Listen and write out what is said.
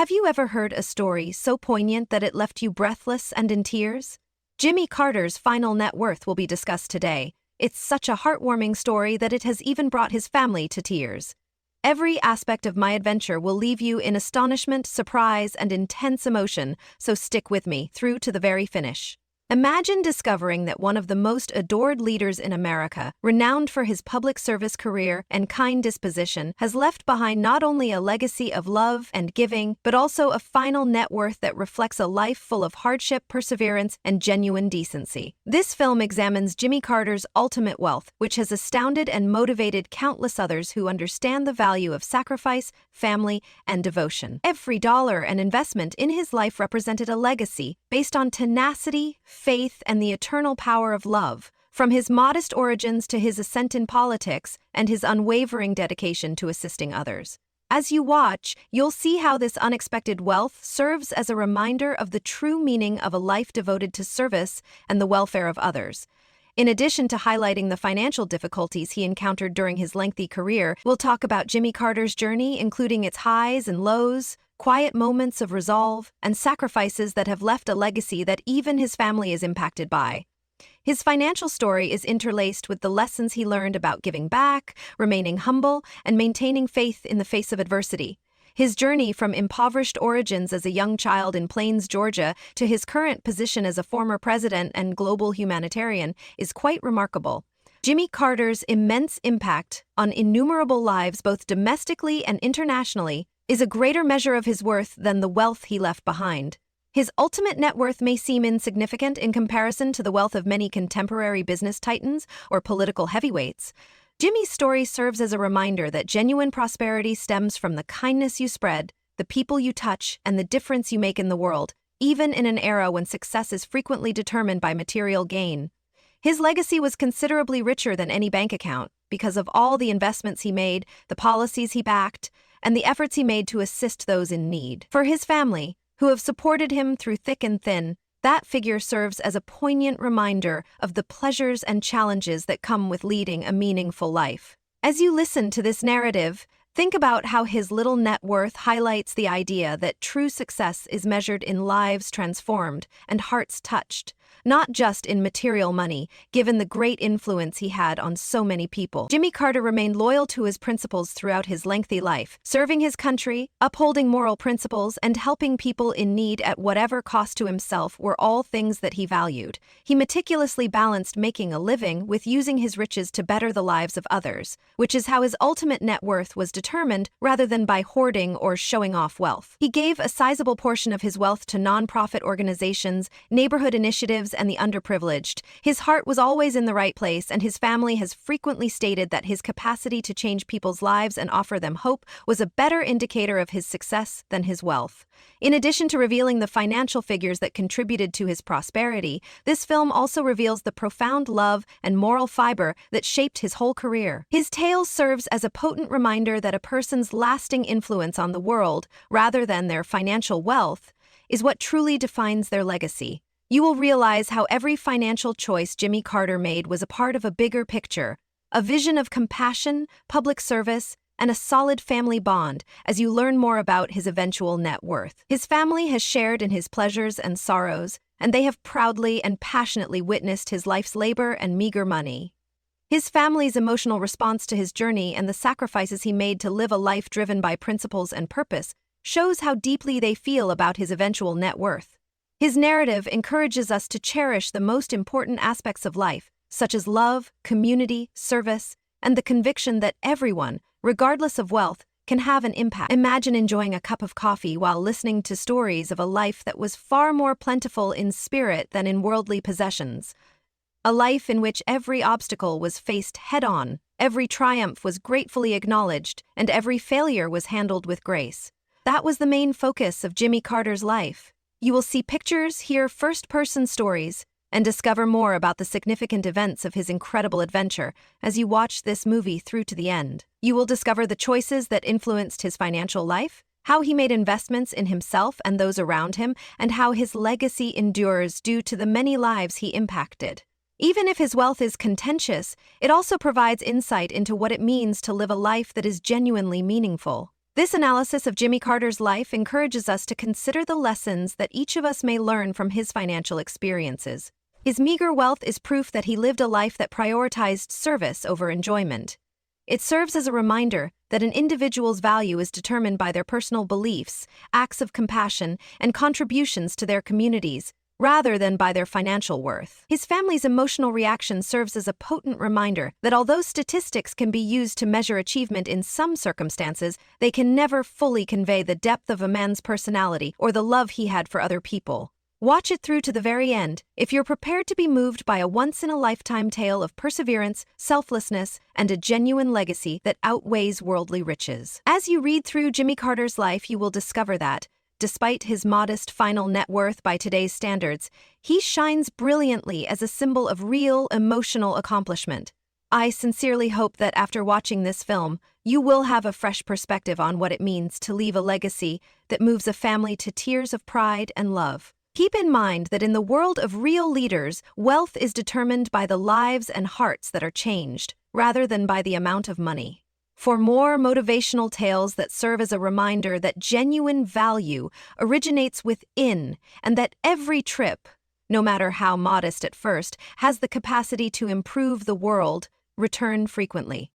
Have you ever heard a story so poignant that it left you breathless and in tears? Jimmy Carter's final net worth will be discussed today. It's such a heartwarming story that it has even brought his family to tears. Every aspect of my adventure will leave you in astonishment, surprise, and intense emotion, so stick with me through to the very finish. Imagine discovering that one of the most adored leaders in America, renowned for his public service career and kind disposition, has left behind not only a legacy of love and giving, but also a final net worth that reflects a life full of hardship, perseverance, and genuine decency. This film examines Jimmy Carter's ultimate wealth, which has astounded and motivated countless others who understand the value of sacrifice, family, and devotion. Every dollar and investment in his life represented a legacy based on tenacity, faith, and the eternal power of love, from his modest origins to his ascent in politics and his unwavering dedication to assisting others. As you watch, you'll see how this unexpected wealth serves as a reminder of the true meaning of a life devoted to service and the welfare of others. In addition to highlighting the financial difficulties he encountered during his lengthy career, we'll talk about Jimmy Carter's journey, including its highs and lows, quiet moments of resolve, and sacrifices that have left a legacy that even his family is impacted by. His financial story is interlaced with the lessons he learned about giving back, remaining humble, and maintaining faith in the face of adversity. His journey from impoverished origins as a young child in Plains, Georgia, to his current position as a former president and global humanitarian is quite remarkable. Jimmy Carter's immense impact on innumerable lives both domestically and internationally is a greater measure of his worth than the wealth he left behind. His ultimate net worth may seem insignificant in comparison to the wealth of many contemporary business titans or political heavyweights. Jimmy's story serves as a reminder that genuine prosperity stems from the kindness you spread, the people you touch, and the difference you make in the world, even in an era when success is frequently determined by material gain. His legacy was considerably richer than any bank account because of all the investments he made, the policies he backed, and the efforts he made to assist those in need. For his family, who have supported him through thick and thin, that figure serves as a poignant reminder of the pleasures and challenges that come with leading a meaningful life. As you listen to this narrative, think about how his little net worth highlights the idea that true success is measured in lives transformed and hearts touched, not just in material money, given the great influence he had on so many people. Jimmy Carter remained loyal to his principles throughout his lengthy life, serving his country, upholding moral principles, and helping people in need at whatever cost to himself were all things that he valued. He meticulously balanced making a living with using his riches to better the lives of others, which is how his ultimate net worth was determined rather than by hoarding or showing off wealth. He gave a sizable portion of his wealth to nonprofit organizations, neighborhood initiatives, and the underprivileged. His heart was always in the right place, and his family has frequently stated that his capacity to change people's lives and offer them hope was a better indicator of his success than his wealth. In addition to revealing the financial figures that contributed to his prosperity, this film also reveals the profound love and moral fiber that shaped his whole career. His tale serves as a potent reminder that a person's lasting influence on the world, rather than their financial wealth, is what truly defines their legacy. You will realize how every financial choice Jimmy Carter made was a part of a bigger picture, a vision of compassion, public service, and a solid family bond as you learn more about his eventual net worth. His family has shared in his pleasures and sorrows, and they have proudly and passionately witnessed his life's labor and meager money. His family's emotional response to his journey and the sacrifices he made to live a life driven by principles and purpose shows how deeply they feel about his eventual net worth. His narrative encourages us to cherish the most important aspects of life, such as love, community, service, and the conviction that everyone, regardless of wealth, can have an impact. Imagine enjoying a cup of coffee while listening to stories of a life that was far more plentiful in spirit than in worldly possessions. A life in which every obstacle was faced head-on, every triumph was gratefully acknowledged, and every failure was handled with grace. That was the main focus of Jimmy Carter's life. You will see pictures, hear first-person stories, and discover more about the significant events of his incredible adventure as you watch this movie through to the end. You will discover the choices that influenced his financial life, how he made investments in himself and those around him, and how his legacy endures due to the many lives he impacted. Even if his wealth is contentious, it also provides insight into what it means to live a life that is genuinely meaningful. This analysis of Jimmy Carter's life encourages us to consider the lessons that each of us may learn from his financial experiences. His meager wealth is proof that he lived a life that prioritized service over enjoyment. It serves as a reminder that an individual's value is determined by their personal beliefs, acts of compassion, and contributions to their communities, rather than by their financial worth. His family's emotional reaction serves as a potent reminder that although statistics can be used to measure achievement in some circumstances, they can never fully convey the depth of a man's personality or the love he had for other people. Watch it through to the very end if you're prepared to be moved by a once-in-a-lifetime tale of perseverance, selflessness, and a genuine legacy that outweighs worldly riches. As you read through Jimmy Carter's life, you will discover that, despite his modest final net worth by today's standards, he shines brilliantly as a symbol of real emotional accomplishment. I sincerely hope that after watching this film, you will have a fresh perspective on what it means to leave a legacy that moves a family to tears of pride and love. Keep in mind that in the world of real leaders, wealth is determined by the lives and hearts that are changed, rather than by the amount of money. For more motivational tales that serve as a reminder that genuine value originates within and that every trip, no matter how modest at first, has the capacity to improve the world, return frequently.